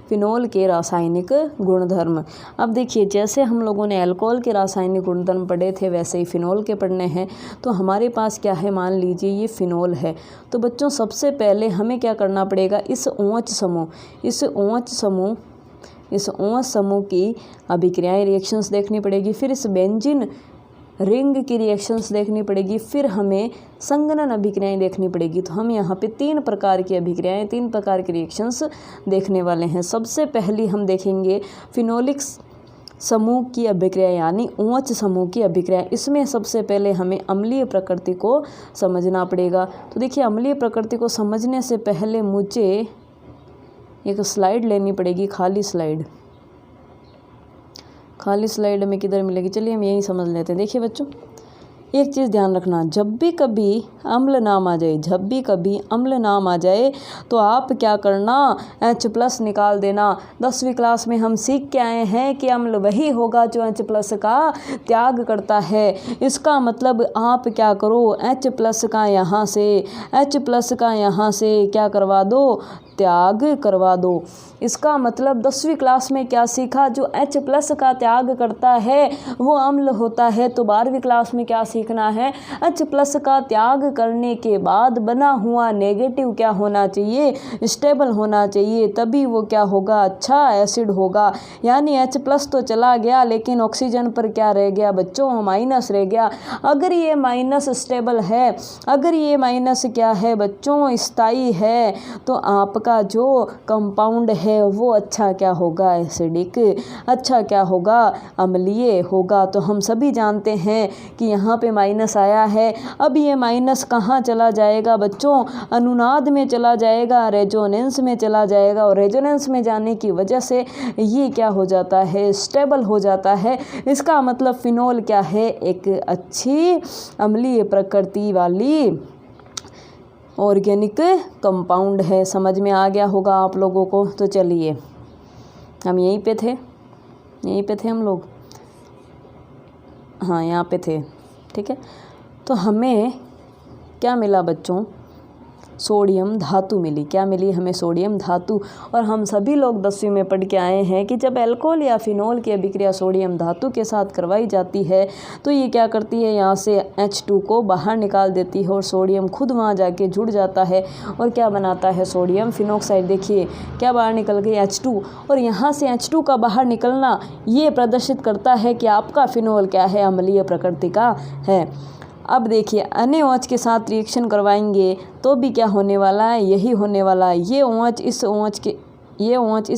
Phenol के रासायनिक गुणधर्म। अब देखिए, जैसे हम लोगों ने अल्कोहल के रासायनिक गुणधर्म पढ़े थे वैसे ही फिनोल के पढ़ने हैं। तो हमारे पास क्या है, मान लीजिए ये फिनोल है। तो बच्चों सबसे पहले हमें क्या करना पड़ेगा, इस OH समूह की अभिक्रियाएं रिएक्शंस देखनी पड़ेगी। फिर इस बेंजीन रिंग की रिएक्शंस देखनी पड़ेगी। फिर हमें संघनन अभिक्रियाएं देखनी पड़ेगी। तो हम यहाँ पे 3 प्रकार की अभिक्रियाएं, 3 प्रकार की रिएक्शंस देखने वाले हैं। सबसे पहली हम देखेंगे फिनोलिक समूह की अभिक्रिया यानी OH समूह की अभिक्रिया। इसमें सबसे पहले हमें अम्लीय प्रकृति को समझना पड़ेगा। तो देखिए, अम्लीय प्रकृति को समझने से पहले मुझे एक स्लाइड लेनी पड़ेगी, खाली स्लाइड हमें किधर मिलेगी, चलिए हम यही समझ लेते हैं। देखिए बच्चों, एक चीज़ ध्यान रखना, जब भी कभी अम्ल नाम आ जाए तो आप क्या करना, H+ निकाल देना। 10वीं क्लास में हम सीख के आए हैं कि अम्ल वही होगा जो H+ का त्याग करता है। इसका मतलब आप क्या करो, H+ का यहाँ से क्या करवा दो, त्याग करवा दो। इसका मतलब 10वीं क्लास में क्या सीखा, जो H+ का त्याग करता है वो अम्ल होता है। तो 12वीं क्लास में क्या सीखना है, H+ का त्याग करने के बाद बना हुआ नेगेटिव क्या होना चाहिए, स्टेबल होना चाहिए, तभी वो क्या होगा, अच्छा एसिड होगा। यानी H+ तो चला गया लेकिन ऑक्सीजन पर क्या रह गया बच्चों, माइनस रह गया। अगर ये माइनस स्टेबल है, अगर ये माइनस क्या है बच्चों, स्थायी है, तो आपका जो कंपाउंड है वो अच्छा क्या होगा, एसिडिक, अच्छा क्या होगा, अम्लीय होगा। तो हम सभी जानते हैं कि यहाँ पे माइनस आया है। अब ये माइनस कहाँ चला जाएगा बच्चों, अनुनाद में चला जाएगा, रेजोनेंस में चला जाएगा। और रेजोनेंस में जाने की वजह से ये क्या हो जाता है, स्टेबल हो जाता है। इसका मतलब फिनोल क्या है, एक अच्छी अम्लीय प्रकृति वाली ऑर्गेनिक कंपाउंड है। समझ में आ गया होगा आप लोगों को। तो चलिए, हम यहीं पे थे हम लोग, हाँ यहाँ पे थे, ठीक है। तो हमें क्या मिला बच्चों, सोडियम धातु मिली। क्या मिली हमें, सोडियम धातु। और हम सभी लोग 10वीं में पढ़ के आए हैं कि जब अल्कोहल या फिनोल की अभिक्रिया सोडियम धातु के साथ करवाई जाती है तो ये क्या करती है, यहाँ से H2 को बाहर निकाल देती है और सोडियम खुद वहाँ जाके जुड़ जाता है और क्या बनाता है, सोडियम फिनॉक्साइड। देखिए क्या बाहर निकल गई, H2। और यहाँ से H2 का बाहर निकलना ये प्रदर्शित करता है कि आपका फिनोल क्या है, अम्लीय प्रकृति का है। अब देखिए, अन्य OH के साथ रिएक्शन करवाएंगे तो भी क्या होने वाला है, यही होने वाला है। ये OH इस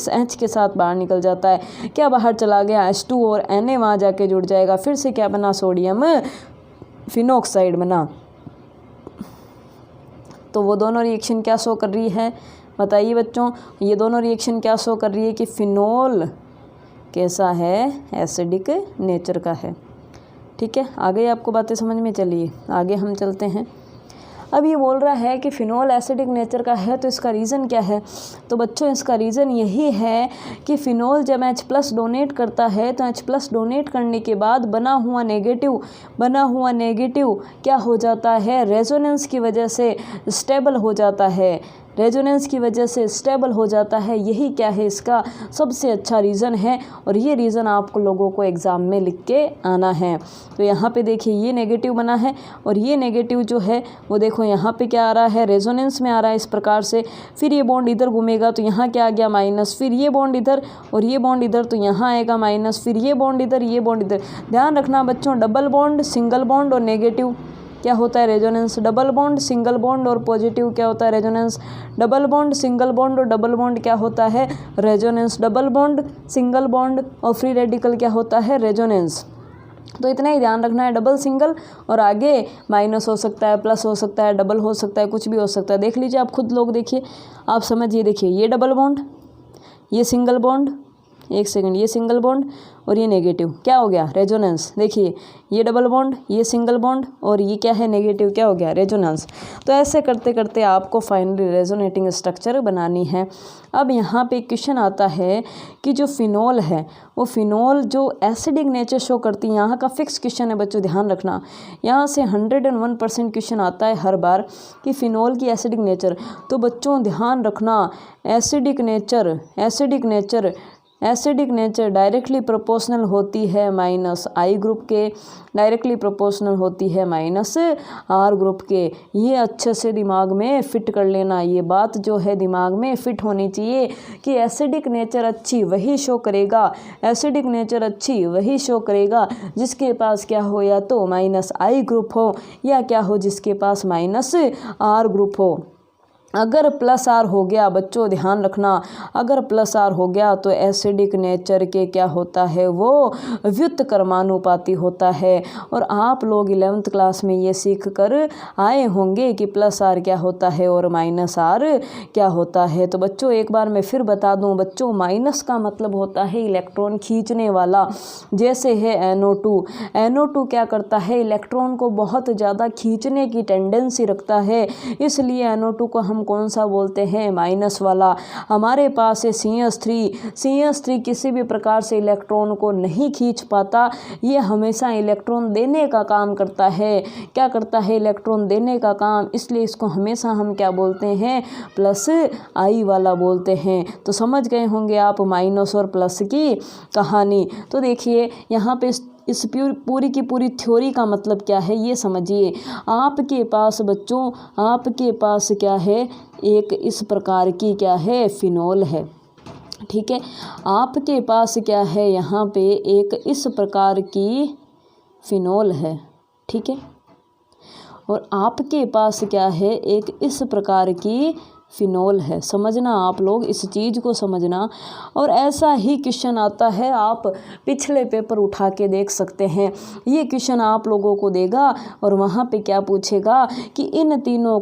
H के साथ बाहर निकल जाता है। क्या बाहर चला गया, H2, और Na वहाँ जाके जुड़ जाएगा। फिर से क्या बना, सोडियम फिनॉक्साइड बना। तो वो दोनों रिएक्शन क्या शो कर रही है, बताइए बच्चों, ये दोनों रिएक्शन क्या शो कर रही है कि फिनोल कैसा है, एसिडिक नेचर का है। ठीक है, आगे आपको बातें समझ में। चलिए आगे हम चलते हैं। अब ये बोल रहा है कि फिनोल एसिडिक नेचर का है, तो इसका रीज़न क्या है। तो बच्चों इसका रीज़न यही है कि फिनोल जब H+ डोनेट करता है तो H+ डोनेट करने के बाद बना हुआ नेगेटिव क्या हो जाता है, रेजोनेंस की वजह से स्टेबल हो जाता है। यही क्या है, इसका सबसे अच्छा रीज़न है। और ये रीज़न आपको लोगों को एग्ज़ाम में लिख के आना है। तो यहाँ पे देखिए ये नेगेटिव बना है और ये नेगेटिव जो है वो देखो यहाँ पे क्या आ रहा है, रेजोनेंस में आ रहा है इस प्रकार से। फिर ये बॉन्ड इधर घूमेगा तो यहाँ क्या आ गया, माइनस। फिर ये बॉन्ड इधर और ये बॉन्ड इधर तो यहाँ आएगा माइनस। फिर ये बॉन्ड इधर। ध्यान रखना बच्चों, डबल बॉन्ड, सिंगल बॉन्ड और नेगेटिव क्या होता है, resonance. Double bond, single bond और पॉजिटिव क्या होता है, resonance. Double bond, single bond और डबल बॉन्ड क्या होता है, resonance. Double bond, single bond और फ्री रेडिकल क्या होता है, रेजोनेंस। तो इतना ही ध्यान रखना है, डबल, सिंगल और आगे माइनस हो सकता है, प्लस हो सकता है, डबल हो सकता है, कुछ भी हो सकता है। देख लीजिए आप खुद लोग, देखिए आप समझिए। देखिए ये डबल बॉन्ड, ये सिंगल बॉन्ड, एक सेकंड, ये सिंगल बॉन्ड और ये नेगेटिव, क्या हो गया, रेजोनेंस। देखिए ये डबल बॉन्ड, ये सिंगल बॉन्ड और ये क्या है, नेगेटिव, क्या हो गया, रेजोनेंस। तो ऐसे करते करते आपको फाइनली रेजोनेटिंग स्ट्रक्चर बनानी है। अब यहाँ पे क्वेश्चन आता है कि जो फिनोल है वो फिनोल जो एसिडिक नेचर शो करती है, यहाँ का फिक्स क्वेश्चन है बच्चों, ध्यान रखना। यहाँ से 101% क्वेश्चन आता है हर बार कि फिनोल की एसिडिक नेचर। तो बच्चों ध्यान रखना, एसिडिक नेचर डायरेक्टली प्रोपोर्शनल होती है माइनस आई ग्रुप के, डायरेक्टली प्रोपोर्शनल होती है माइनस आर ग्रुप के। ये अच्छे से दिमाग में फिट कर लेना, ये बात जो है दिमाग में फिट होनी चाहिए कि एसिडिक नेचर अच्छी वही शो करेगा, एसिडिक नेचर अच्छी वही शो करेगा जिसके पास क्या हो, या तो माइनस आई ग्रुप हो या क्या हो, जिसके पास माइनस आर ग्रुप हो। अगर प्लस आर हो गया बच्चों, ध्यान रखना, अगर प्लस आर हो गया तो एसिडिक नेचर के क्या होता है, वो व्युत्क्रमानुपाती होता है। और आप लोग 11th क्लास में ये सीख कर आए होंगे कि प्लस आर क्या होता है और माइनस आर क्या होता है। तो बच्चों एक बार मैं फिर बता दूं बच्चों, माइनस का मतलब होता है इलेक्ट्रॉन खींचने वाला, जैसे है NO2। NO2 क्या करता है, इलेक्ट्रॉन को बहुत ज़्यादा खींचने की टेंडेंसी रखता है, इसलिए NO2 को हम कौन सा बोलते हैं, माइनस वाला। हमारे पास है CH3 किसी भी प्रकार से इलेक्ट्रॉन को नहीं खींच पाता, ये हमेशा इलेक्ट्रॉन देने का काम करता है। क्या करता है, इलेक्ट्रॉन देने का काम, इसलिए इसको हमेशा हम क्या बोलते हैं, प्लस आई वाला बोलते हैं। तो समझ गए होंगे आप माइनस और प्लस की कहानी। तो देखिए यहाँ पे इस पूरी की पूरी थ्योरी का मतलब क्या है ये समझिए। आपके पास बच्चों, आपके पास क्या है, एक इस प्रकार की क्या है, फिनोल है, ठीक है। आपके पास क्या है, यहाँ पे एक इस प्रकार की फिनोल है, ठीक है। और आपके पास क्या है, एक इस प्रकार की फिनोल है। समझना, आप लोग इस चीज़ को समझना। और ऐसा ही क्वेश्चन आता है, आप पिछले पेपर उठा के देख सकते हैं। ये क्वेश्चन आप लोगों को देगा और वहाँ पे क्या पूछेगा कि इन तीनों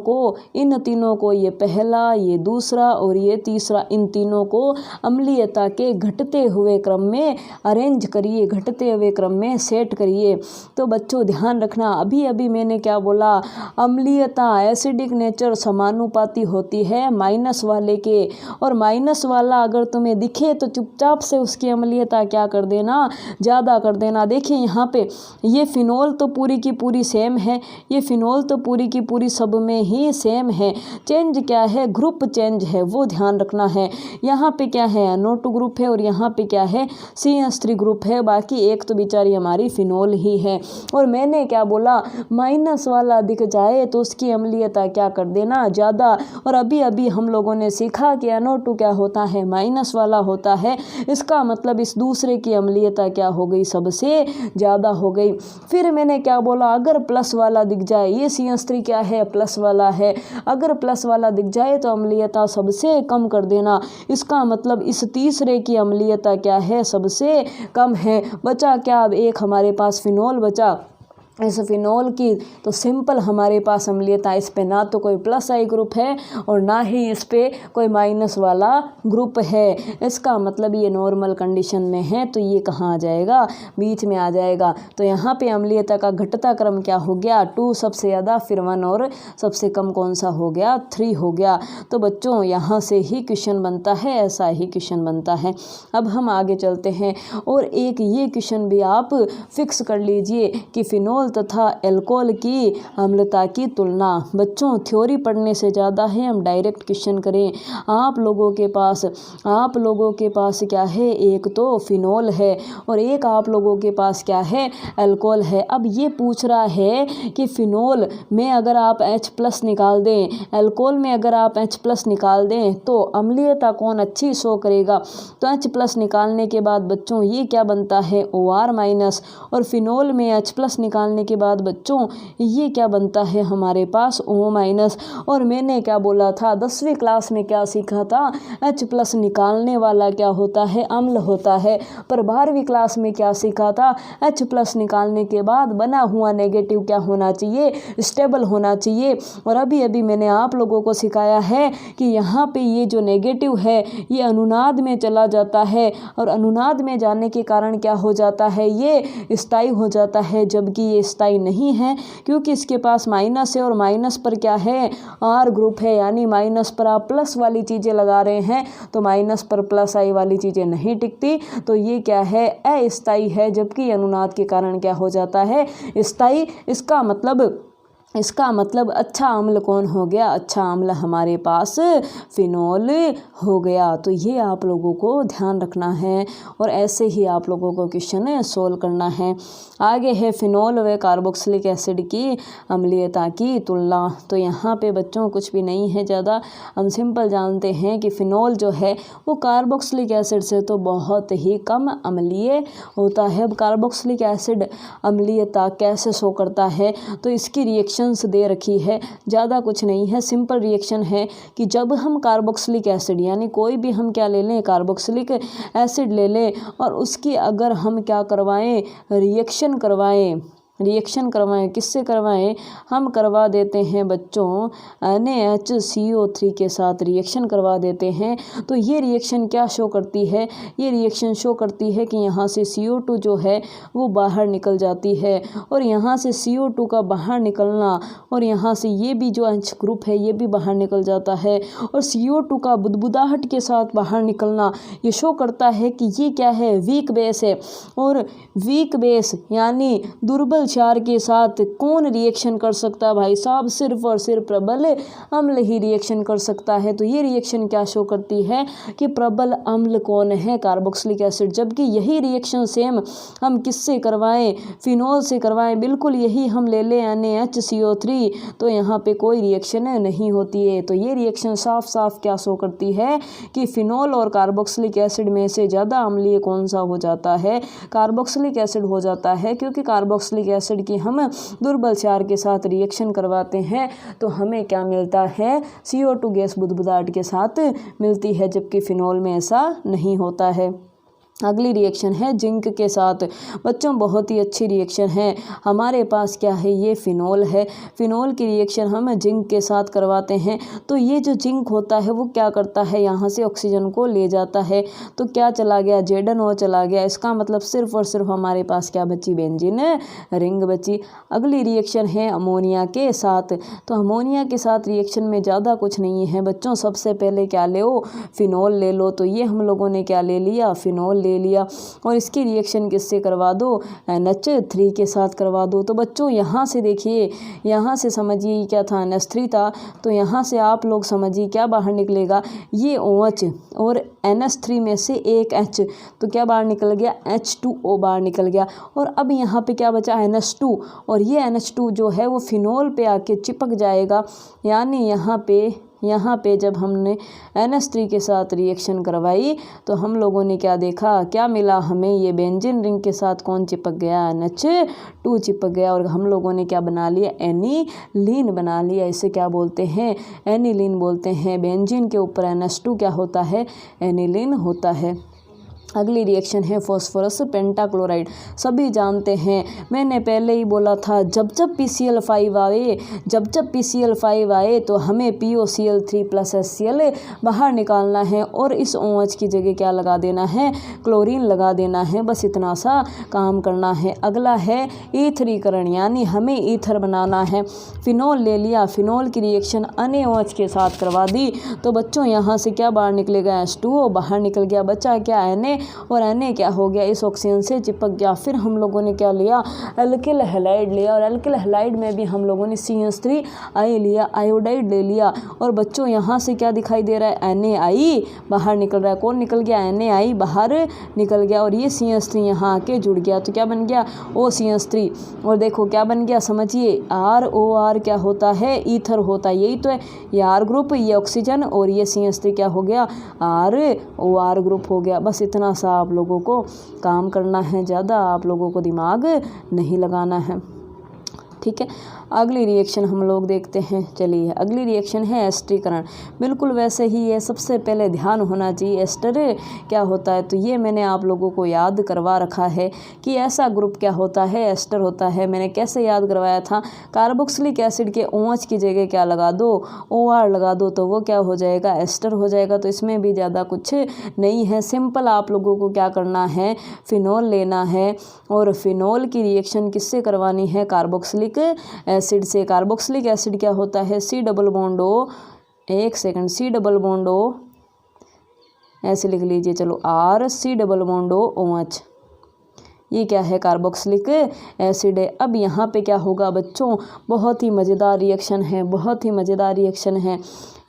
को ये पहला, ये दूसरा और ये तीसरा, इन तीनों को अम्लीयता के घटते हुए क्रम में अरेंज करिए, घटते हुए क्रम में सेट करिए। तो बच्चों ध्यान रखना, अभी अभी मैंने क्या बोला, अम्लीयता एसिडिक नेचर समानुपाती होती है माइनस वाले के, और माइनस वाला अगर तुम्हें दिखे तो चुपचाप से उसकी अम्लीयता क्या कर देना, ज़्यादा कर देना। देखिए यहाँ पे ये फिनोल तो पूरी की पूरी सेम है, ये फिनोल तो पूरी की पूरी सब में ही सेम है, चेंज क्या है, ग्रुप चेंज है, वो ध्यान रखना है। यहाँ पे क्या है, NO2 ग्रुप है और यहाँ पे क्या है, CH3 ग्रुप है, बाकी एक तो बेचारी हमारी फिनोल ही है। और मैंने क्या बोला, माइनस वाला दिख जाए तो उसकी अम्लीयता क्या कर देना, ज़्यादा। और अभी हम लोगों ने सीखा कि NO2 क्या होता है, माइनस वाला होता है, इसका मतलब इस दूसरे की अम्लीयता क्या हो गई, सबसे ज़्यादा हो गई। फिर मैंने क्या बोला, अगर प्लस वाला दिख जाए, ये CH3 क्या है, प्लस वाला है, अगर प्लस वाला दिख जाए तो अम्लीयता सबसे कम कर देना, इसका मतलब इस तीसरे की अम्लीयता क्या है, सबसे कम है। बचा क्या, अब एक हमारे पास फिनोल बचा। इस फिनोल की तो सिंपल हमारे पास अम्लीयता, इस पे ना तो कोई प्लस आई ग्रुप है और ना ही इस पे कोई माइनस वाला ग्रुप है। इसका मतलब ये नॉर्मल कंडीशन में है, तो ये कहाँ आ जाएगा, बीच में आ जाएगा। तो यहाँ पे अम्लीयता का घटता क्रम क्या हो गया, 2 सबसे ज़्यादा, फिर 1 और सबसे कम कौन सा हो गया, 3 हो गया। तो बच्चों यहाँ से ही क्वेश्चन बनता है, ऐसा ही क्वेश्चन बनता है। अब हम आगे चलते हैं और एक ये क्वेश्चन भी आप फिक्स कर लीजिए कि फिनोल तथा एल्कोहल की अम्लता की तुलना। बच्चों थ्योरी पढ़ने से ज़्यादा है हम डायरेक्ट क्वेश्चन करें। आप लोगों के पास क्या है, एक तो फिनोल है और एक आप लोगों के पास क्या है, एल्कोहल है। अब ये पूछ रहा है कि फिनोल में अगर आप H+ निकाल दें, एल्कोहल में अगर आप H+ निकाल दें तो अम्लीयता कौन अच्छी शो करेगा। तो H+ निकालने के बाद बच्चों ये क्या बनता है, OR- और फिनोल में H+ निकालने निकालने के बाद बच्चों ये क्या बनता है हमारे पास O-। और मैंने क्या बोला था 10वीं क्लास में क्या सीखा था, H+ निकालने वाला क्या होता है, अम्ल होता है। पर 12वीं क्लास में क्या सीखा था, H+ निकालने के बाद बना हुआ नेगेटिव क्या होना चाहिए, स्टेबल होना चाहिए। और अभी अभी मैंने आप लोगों को सिखाया है कि यहाँ पे ये जो नेगेटिव है ये अनुनाद में चला जाता है और अनुनाद में जाने के कारण क्या हो जाता है, ये स्थायी हो जाता है, जबकि ये स्थायी नहीं है क्योंकि इसके पास माइनस है और माइनस पर क्या है, R ग्रुप है। यानी माइनस पर आप प्लस वाली चीज़ें लगा रहे हैं तो माइनस पर प्लस आई वाली चीज़ें नहीं टिकती, तो ये क्या है, अस्थायी है, जबकि अनुनाद के कारण क्या हो जाता है, स्थायी। इसका मतलब अच्छा अम्ल कौन हो गया, अच्छा अम्ल हमारे पास फिनोल हो गया। तो ये आप लोगों को ध्यान रखना है और ऐसे ही आप लोगों को क्वेश्चन सोल्व करना है। आगे है फिनोल व कार्बोक्सिलिक एसिड की अम्लीयता की तुलना। तो यहाँ पे बच्चों कुछ भी नहीं है ज़्यादा, हम सिंपल जानते हैं कि फिनोल जो है वो कार्बोक्सिलिक एसिड से तो बहुत ही कम अम्लीय होता है। अब कार्बोक्सिलिक एसिड अम्लीयता कैसे शो करता है, तो इसकी रिएक्शन दे रखी है, ज़्यादा कुछ नहीं है, सिंपल रिएक्शन है कि जब हम कार्बोक्सिलिक एसिड यानी कोई भी हम क्या ले लें, कार्बोक्सिलिक एसिड ले लें और उसकी अगर हम क्या करवाएं, रिएक्शन करवाएं, किससे करवाएं, हम करवा देते हैं बच्चों NaHCO3 के साथ रिएक्शन करवा देते हैं। तो ये रिएक्शन क्या शो करती है, ये रिएक्शन शो करती है कि यहाँ से CO2 जो है वो बाहर निकल जाती है और यहाँ से CO2 का बाहर निकलना और यहाँ से ये भी जो H ग्रुप है ये भी बाहर निकल जाता है और CO2 का बुदबुदाहट के साथ बाहर निकलना, ये शो करता है कि ये क्या है, वीक बेस है। और वीक बेस यानी दुर्बल क्षार के साथ कौन रिएक्शन कर सकता है भाई साहब, सिर्फ और सिर्फ प्रबल अम्ल ही रिएक्शन कर सकता है। तो ये रिएक्शन क्या शो करती है कि प्रबल अम्ल कौन है, कार्बोक्सिलिक एसिड। जबकि यही रिएक्शन सेम हम किससे करवाएं, फिनोल से करवाएं, बिल्कुल यही हम ले लें NaHCO3 तो यहाँ पे कोई रिएक्शन नहीं होती है। तो ये रिएक्शन साफ साफ क्या शो करती है कि फिनोल और कार्बोक्सिलिक एसिड में से ज़्यादा अम्लीय कौन सा हो जाता है, कार्बोक्सिलिक एसिड हो जाता है। क्योंकि कार्बोक्सिलिक एसिड की हम दुर्बल क्षार के साथ रिएक्शन करवाते हैं तो हमें क्या मिलता है, CO2 गैस बुदबुदाहट के साथ मिलती है, जबकि फिनोल में ऐसा नहीं होता है। अगली रिएक्शन है जिंक के साथ। बच्चों बहुत ही अच्छी रिएक्शन है, हमारे पास क्या है, ये फिनोल है। फिनोल की रिएक्शन हम जिंक के साथ करवाते हैं तो ये जो जिंक होता है वो क्या करता है, यहाँ से ऑक्सीजन को ले जाता है तो क्या चला गया, ZnO चला गया। इसका मतलब सिर्फ और सिर्फ हमारे पास क्या बची, बेंजीन रिंग बची। अगली रिएक्शन है अमोनिया के साथ। तो अमोनिया के साथ रिएक्शन में ज़्यादा कुछ नहीं है बच्चों, सबसे पहले क्या ले, फिनोल ले लो। तो ये हम लोगों ने क्या ले लिया, फिनोल ले लिया और इसकी रिएक्शन किससे करवा दो, NH3 के साथ करवा दो। तो बच्चों यहाँ से देखिए, यहाँ से समझिए क्या था, NH3 था, तो यहाँ से आप लोग समझिए क्या बाहर निकलेगा, ये OH और NH3 में से एक H, तो क्या बाहर निकल गया, H2O बाहर निकल गया। और अब यहाँ पे क्या बचा, NH2, और ये NH2 जो है वो फिनोल पे आके चिपक जाएगा। यानी यहाँ पे जब हमने NH3 के साथ रिएक्शन करवाई तो हम लोगों ने क्या देखा, क्या मिला हमें, ये बेंजीन रिंग के साथ कौन चिपक गया, NH2 चिपक गया और हम लोगों ने क्या बना लिया, एनिलीन बना लिया। इसे क्या बोलते हैं, एनिलीन बोलते हैं। बेंजीन के ऊपर NH2 क्या होता है, एनिलीन होता है। अगली रिएक्शन है फॉस्फोरस पेंटाक्लोराइड। सभी जानते हैं, मैंने पहले ही बोला था जब जब PCl5 आए तो हमें POCl3+HCl बाहर निकालना है और इस OH की जगह क्या लगा देना है, क्लोरीन लगा देना है। बस इतना सा काम करना है। अगला है ईथरीकरण, यानी हमें ईथर बनाना है। फिनोल ले लिया, फिनोल की रिएक्शन NaOH के साथ करवा दी तो बच्चों यहाँ से क्या बाहर निकलेगा, H2O बाहर निकल गया, बचा क्या, Na, और Na क्या हो गया, इस ऑक्सीजन से चिपक गया। फिर हम लोगों ने क्या लिया, एल्किल हैलाइड लिया और एल्किल हैलाइड में भी हम लोगों ने CH3 लिया, आयोडाइड ले लिया। और बच्चों यहाँ से क्या दिखाई दे रहा है, NaI बाहर निकल रहा है। कौन निकल गया, NaI बाहर निकल गया और ये CH3 यहाँ आके जुड़ गया तो क्या बन गया, OCH3। और देखो क्या बन गया, समझिए ROR क्या होता है, ईथर होता है, यही तो है। ये R ग्रुप, ये ऑक्सीजन और ये CH3 क्या हो गया, ROR ग्रुप हो गया। बस इतना सा आप लोगों को काम करना है, ज़्यादा आप लोगों को दिमाग नहीं लगाना है। ठीक है। अगली रिएक्शन हम लोग देखते हैं। चलिए अगली रिएक्शन है एस्टरीकरण। बिल्कुल वैसे ही है, सबसे पहले ध्यान होना चाहिए एस्टर क्या होता है। तो ये मैंने आप लोगों को याद करवा रखा है कि ऐसा ग्रुप क्या होता है, एस्टर होता है। मैंने कैसे याद करवाया था, कार्बोक्सिलिक एसिड के OH की जगह क्या लगा दो, OR लगा दो, तो वो क्या हो जाएगा, एस्टर हो जाएगा। तो इसमें भी ज़्यादा कुछ नहीं है, सिंपल आप लोगों को क्या करना है, फिनोल लेना है और फिनोल की रिएक्शन किससे करवानी है, कार्बोक्सिलिक एसिड से। कार्बोक्सिलिक एसिड क्या होता है, C डबल बॉन्ड O, एक second, C double bond O ऐसे लिख लीजिए, चलो R C double bond O OH, ये क्या है, कार्बोक्सिलिक एसिड है। अब यहाँ पे क्या होगा बच्चों, बहुत ही मज़ेदार रिएक्शन है, बहुत ही मज़ेदार रिएक्शन है।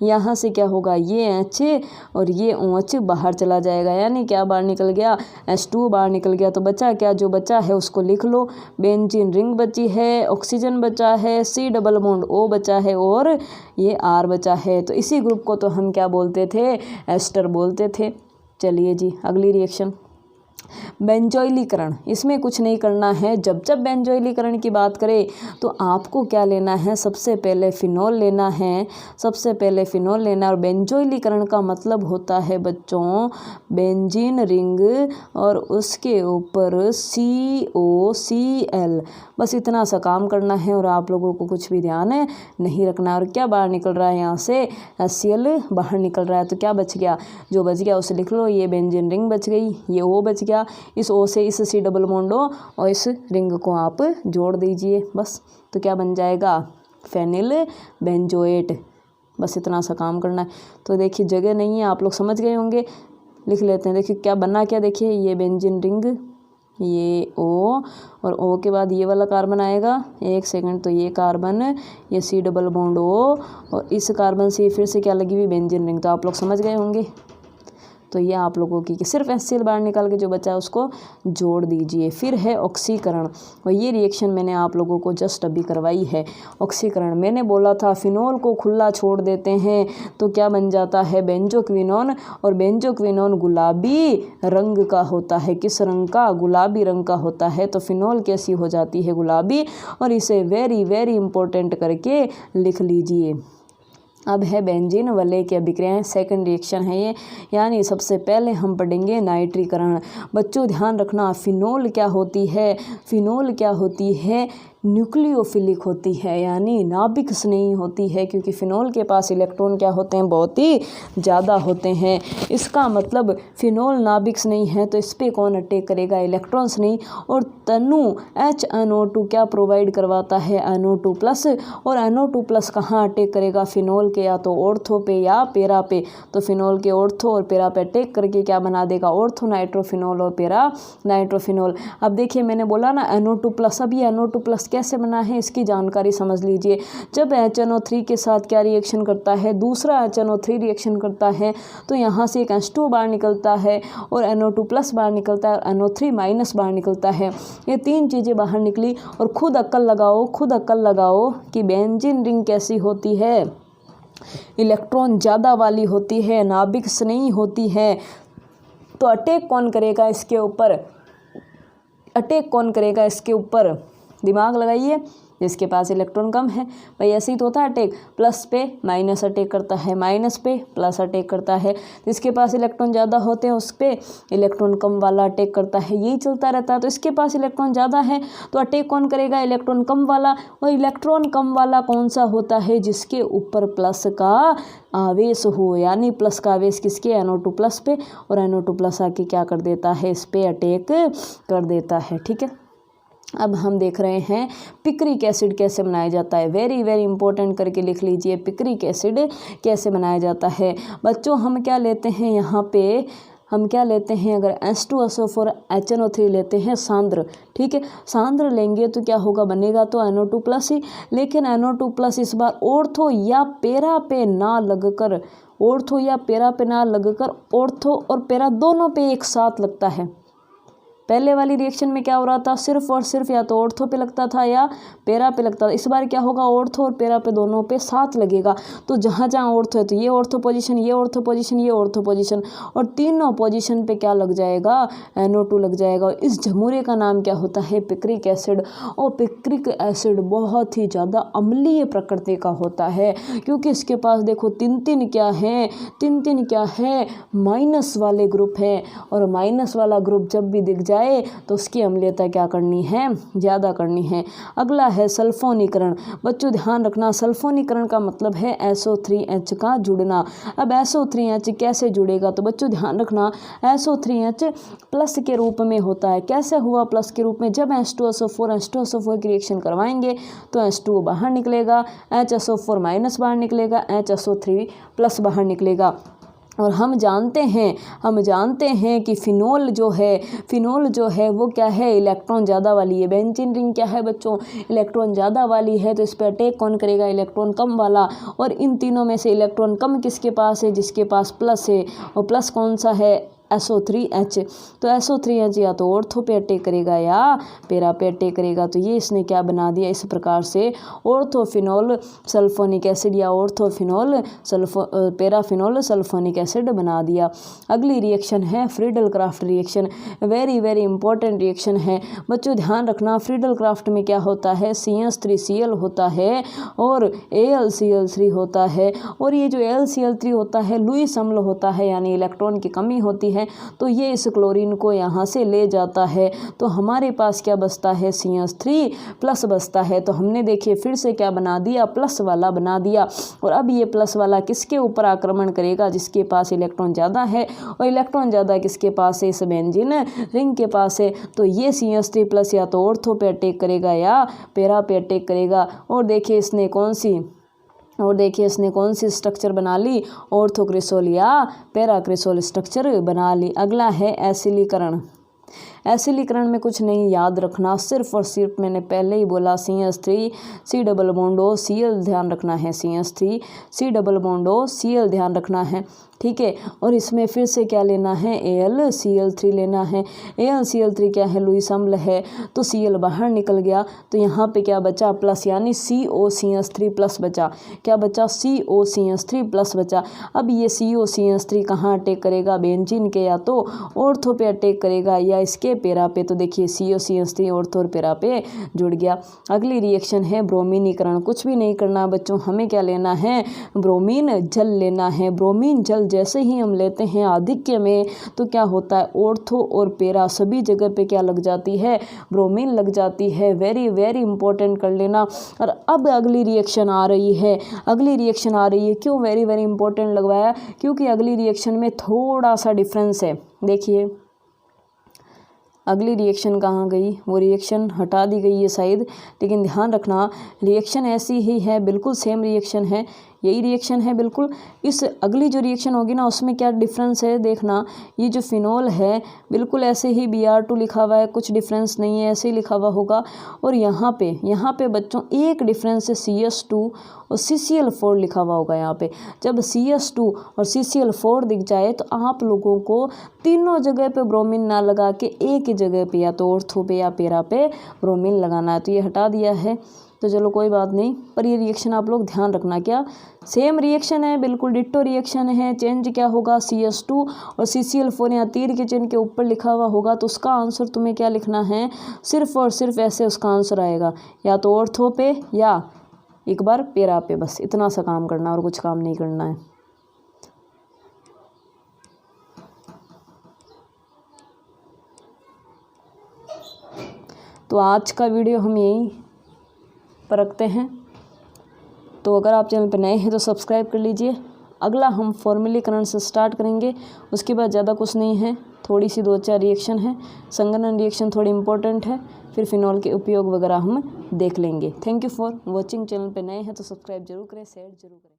यहाँ से क्या होगा, ये H और ये OH बाहर चला जाएगा, यानी क्या बाहर निकल गया, H2 बाहर निकल गया। तो बचा क्या, जो बचा है उसको लिख लो, बेंजीन रिंग बची है, ऑक्सीजन बचा है, C डबल बॉन्ड O बचा है और ये R बचा है। तो इसी ग्रुप को तो हम क्या बोलते थे, एस्टर बोलते थे। चलिए जी अगली रिएक्शन, बेंजोइलीकरण। इसमें कुछ नहीं करना है, जब बेंजोइलीकरण की बात करें तो आपको क्या लेना है, सबसे पहले फिनोल लेना है, सबसे पहले फिनोल लेना है। और बेंजोइलीकरण का मतलब होता है बच्चों, बेंजीन रिंग और उसके ऊपर COCl, बस इतना सा काम करना है और आप लोगों को कुछ भी ध्यान नहीं रखना। और क्या बाहर निकल रहा है, यहाँ से HCl बाहर निकल रहा है। तो क्या बच गया, जो बच गया उसे लिख लो, ये बेंजीन रिंग बच गई, ये O बच गया, इस O से इस C डबल बॉन्ड O और इस रिंग को आप जोड़ दीजिए बस। तो क्या बन जाएगा, फेनिल बेंजोएट। बस इतना सा काम करना है। तो देखिए जगह नहीं है, आप लोग समझ गए होंगे, लिख लेते हैं। देखिए क्या बना, क्या देखिए, ये बेंजीन रिंग, ये O और O के बाद ये वाला कार्बन आएगा, एक सेकंड, तो ये कार्बन, ये C डबल बॉन्ड O और इस कार्बन से फिर से क्या लगी हुई, बेंजीन रिंग। तो आप लोग समझ गए होंगे। तो ये आप लोगों की सिर्फ HCl बाहर निकाल के जो बचा है उसको जोड़ दीजिए। फिर है ऑक्सीकरण, और ये रिएक्शन मैंने आप लोगों को जस्ट अभी करवाई है। ऑक्सीकरण मैंने बोला था फिनोल को खुला छोड़ देते हैं तो क्या बन जाता है, बेंजोक्विनोन। और बेंजोक्विनोन गुलाबी रंग का होता है, किस रंग का, गुलाबी रंग का होता है। तो फिनोल कैसी हो जाती है, गुलाबी। और इसे वेरी वेरी इंपॉर्टेंट करके लिख लीजिए। अब है बेंजीन वलय की अभिक्रियाएं, सेकंड रिएक्शन है ये, यानी सबसे पहले हम पढ़ेंगे नाइट्रीकरण। बच्चों ध्यान रखना, फिनोल क्या होती है, फिनोल क्या होती है, न्यूक्लियोफिलिक होती है, यानी नाभिक स्नेही होती है, क्योंकि फिनोल के पास इलेक्ट्रॉन क्या होते हैं, बहुत ही ज़्यादा होते हैं। इसका मतलब फिनोल नाभिक स्नेही है, तो इस पर कौन अटैक करेगा, इलेक्ट्रॉन स्नेही। और तनु HNO2 क्या प्रोवाइड करवाता है, NO2+। और NO2+ कहाँ अटैक करेगा, फिनोल के या तो ऑर्थो पे या पेरा पे। तो फिनोल के ऑर्थो और पेरा पे अटैक करके क्या बना देगा, ऑर्थो नाइट्रोफिनोल और पेरा नाइट्रोफिनोल। अब देखिए मैंने बोला ना NO2+, अब ये NO2+ कैसे बना है इसकी जानकारी समझ लीजिए। जब HNO3 के साथ क्या रिएक्शन करता है, दूसरा HNO3 रिएक्शन करता है, तो यहाँ से एक H2 बाहर निकलता है और NO2+ बाहर निकलता है और NO3- बाहर निकलता है। ये तीन चीज़ें बाहर निकली और खुद अक्ल लगाओ, खुद अक्ल लगाओ कि बेंजीन रिंग कैसी होती है, इलेक्ट्रॉन ज़्यादा वाली होती है, नाभिक स्नेही होती है। तो अटैक कौन करेगा इसके ऊपर, अटैक कौन करेगा इसके ऊपर, दिमाग लगाइए। जिसके पास इलेक्ट्रॉन कम है, भाई ऐसे ही तो होता है अटैक, प्लस पे माइनस अटैक करता है, माइनस पे प्लस अटैक करता है। जिसके पास इलेक्ट्रॉन ज़्यादा होते हैं उस पर इलेक्ट्रॉन कम वाला अटैक करता है, यही चलता रहता है। तो इसके पास इलेक्ट्रॉन ज़्यादा है तो अटैक कौन करेगा, इलेक्ट्रॉन कम वाला। और इलेक्ट्रॉन कम वाला कौन सा होता है, जिसके ऊपर प्लस का आवेश हो, यानी प्लस का आवेश किसके, NO2+ पे। और NO2+ आके क्या कर देता है, इस पर अटैक कर देता है। ठीक है, अब हम देख रहे हैं पिक्रिक एसिड कैसे बनाया जाता है। वेरी वेरी इंपॉर्टेंट करके लिख लीजिए, पिक्रिक एसिड कैसे बनाया जाता है। बच्चों हम क्या लेते हैं यहाँ पे, हम क्या लेते हैं, अगर H2SO4 HNO3 लेते हैं सांद्र, ठीक है, सांद्र लेंगे तो क्या होगा, बनेगा तो NO2+ ही। लेकिन NO2+ इस बार ऑर्थो या पेरा पे ना लगकर, ऑर्थो या पेरा पे ना लगकर ऑर्थो और पेरा दोनों पे एक साथ लगता है। पहले वाली रिएक्शन में क्या हो रहा था, सिर्फ और सिर्फ या तो ऑर्थो पे लगता था या पैरा पे लगता था। इस बार क्या होगा, ऑर्थो और पैरा पे दोनों पे साथ लगेगा। तो जहाँ जहाँ ऑर्थो है तो ये ऑर्थो पोजीशन, ये ऑर्थो पोजीशन, ये ऑर्थो पोजीशन, और तीनों पोजीशन पे क्या लग जाएगा, NO2 लग जाएगा। और इस झमूरे का नाम क्या होता है, पिक्रिक एसिड। और पिक्रिक एसिड बहुत ही ज़्यादा अम्लीय प्रकृति का होता है, क्योंकि इसके पास देखो तीन क्या है, माइनस वाले ग्रुप है। और माइनस वाला ग्रुप जब भी दिख जाए तो उसकी अम्लीयता क्या करनी है, ज़्यादा करनी है। अगला है सल्फोनीकरण। बच्चों ध्यान रखना, सल्फोनीकरण का मतलब है SO3H का जुड़ना। अब SO3H कैसे जुड़ेगा, तो बच्चों ध्यान रखना, SO3H प्लस के रूप में होता है। कैसे हुआ प्लस के रूप में, जब H2SO4 की रिएक्शन करवाएंगे तो H2O बाहर निकलेगा, HSO4 माइनस बाहर निकलेगा, HSO3 प्लस बाहर निकलेगा। और हम जानते हैं कि फिनोल जो है वो क्या है, इलेक्ट्रॉन ज़्यादा वाली है। बेंजीन रिंग क्या है बच्चों, इलेक्ट्रॉन ज़्यादा वाली है, तो इस पर अटैक कौन करेगा, इलेक्ट्रॉन कम वाला। और इन तीनों में से इलेक्ट्रॉन कम किसके पास है, जिसके पास प्लस है। और प्लस कौन सा है, SO3H। तो SO3H या तो ऑर्थो पे अटैक करेगा या पैरा पे अटैक करेगा। तो ये इसने क्या बना दिया, इस प्रकार से ऑर्थोफिनोल सल्फोनिक एसिड या ऑर्थोफिनोल पैराफिनोल सल्फोनिक एसिड बना दिया। अगली रिएक्शन है Friedel craft reaction. Very very important reaction है बच्चों, ध्यान रखना। फ्रीडल क्राफ्ट में क्या होता है, CH3Cl होता है और AlCl3 होता है। और ये जो AlCl3 होता है लुईस अम्ल होता है, यानी इलेक्ट्रॉन की कमी होती है। तो ये इस क्लोरीन को यहाँ से ले जाता है। तो हमारे पास क्या बचता है, CH3 प्लस बचता है। तो हमने देखिए फिर से क्या बना दिया, प्लस वाला बना दिया। और अब ये प्लस वाला किसके ऊपर आक्रमण करेगा, जिसके पास इलेक्ट्रॉन ज़्यादा है। और इलेक्ट्रॉन ज़्यादा किसके पास है, इस बेंजीन रिंग के पास है। तो ये CH3 प्लस या तो ऑर्थो पे अटैक करेगा या पैरा पे अटैक करेगा। और देखिए इसने कौन सी स्ट्रक्चर बना ली, ऑर्थोक्रिसोल या पैराक्रिसोल स्ट्रक्चर बना ली। अगला है एसिलीकरण। एसिलीकरण में कुछ नहीं याद रखना, सिर्फ और सिर्फ मैंने पहले ही बोला CH3 C double bond O Cl ध्यान रखना है, CH3 C double bond O Cl ध्यान रखना है, ठीक है। और इसमें फिर से क्या लेना है, AlCl3 लेना है। AlCl3 क्या है, लुईस अम्ल है। तो Cl बाहर निकल गया, तो यहाँ पे क्या बचा, प्लस, यानी COCH3 प्लस बचा। क्या बचा, COCH3 प्लस बचा। अब ये COCH3 कहाँ अटैक करेगा, बेंजीन के या तो ऑर्थो पे अटैक करेगा या इसके पैरा पे। तो देखिए COCH3 ऑर्थो और पैरा पे जुड़ गया। अगली रिएक्शन है ब्रोमीनीकरण। कुछ भी नहीं करना बच्चों, हमें क्या लेना है, ब्रोमीन जल लेना है। ब्रोमीन जल जैसे ही हम लेते हैं आधिक्य में, तो क्या होता है, ऑर्थो और पैरा सभी जगह पे क्या लग जाती है, ब्रोमीन लग जाती है। वेरी वेरी इंपॉर्टेंट कर लेना। और अब अगली रिएक्शन आ रही है, क्यों वेरी वेरी इंपॉर्टेंट लगवाया, क्योंकि अगली रिएक्शन में थोड़ा सा डिफरेंस है। देखिए अगली रिएक्शन कहाँ गई, वो रिएक्शन हटा दी गई है शायद, लेकिन ध्यान रखना रिएक्शन ऐसी ही है, बिल्कुल सेम रिएक्शन है, यही रिएक्शन है बिल्कुल। इस अगली जो रिएक्शन होगी ना उसमें क्या डिफरेंस है देखना। ये जो फिनोल है बिल्कुल ऐसे ही Br2 लिखा हुआ है, कुछ डिफरेंस नहीं है, ऐसे ही लिखा हुआ होगा। और यहाँ पे बच्चों एक डिफरेंस है, CH2 और CCl4 लिखा हुआ होगा। यहाँ पे जब CH2 और CCl4 दिख जाए तो आप लोगों को तीनों जगह पे ब्रोमीन ना लगा के एक ही जगह पे या तो ऑर्थो पे या पैरा पे ब्रोमीन लगाना है। तो ये हटा दिया है, तो चलो कोई बात नहीं। पर ये रिएक्शन आप लोग ध्यान रखना, क्या सेम रिएक्शन है, बिल्कुल डिट्टो रिएक्शन है। चेंज क्या होगा, CH2 और CCl4 यहाँ तीर के चिन्ह के ऊपर लिखा हुआ होगा। तो उसका आंसर तुम्हें क्या लिखना है, सिर्फ और सिर्फ ऐसे उसका आंसर आएगा, या तो ऑर्थो पे या एक बार पैरा पे। बस इतना सा काम करना और कुछ काम नहीं करना है। तो आज का वीडियो हम यहीं पर रखते हैं। तो अगर आप चैनल पर नए हैं तो सब्सक्राइब कर लीजिए। अगला हम फॉर्मूलीकरण से स्टार्ट करेंगे, उसके बाद ज़्यादा कुछ नहीं है, थोड़ी सी 2-4 रिएक्शन है। संगणन रिएक्शन थोड़ी इंपॉर्टेंट है, फिर फिनॉल के उपयोग वगैरह हम देख लेंगे। Thank you for watching. Channel पे नए हैं तो सब्सक्राइब जरूर करें, शेयर जरूर करें।